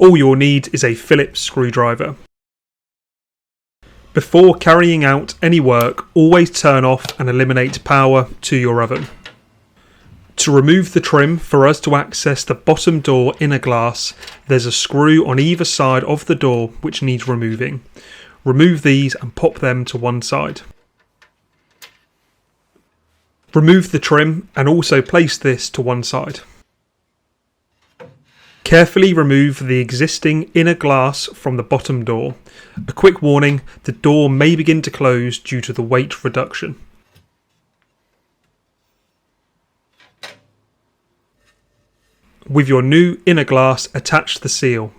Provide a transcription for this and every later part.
All you'll need is a Phillips screwdriver. Before carrying out any work, always turn off and eliminate power to your oven. To remove the trim, for us to access the bottom door inner glass, there's a screw on either side of the door which needs removing. Remove these and pop them to one side. Remove the trim and also place this to one side. Carefully remove the existing inner glass from the bottom door. A quick warning, the door may begin to close due to the weight reduction. With your new inner glass, attach the seal.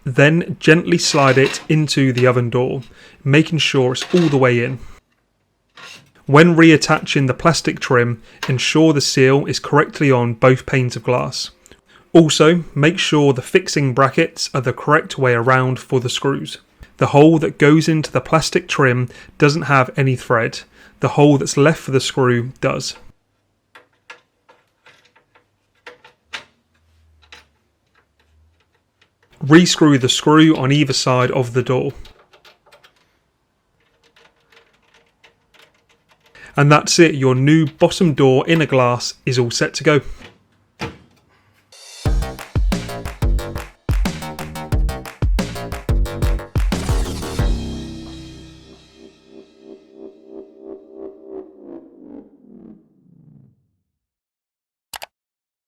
Then gently slide it into the oven door, making sure it's all the way in. When reattaching the plastic trim, ensure the seal is correctly on both panes of glass. Also, make sure the fixing brackets are the correct way around for the screws. The hole that goes into the plastic trim doesn't have any thread. The hole that's left for the screw does. Rescrew the screw on either side of the door. And that's it, your new bottom door inner glass is all set to go.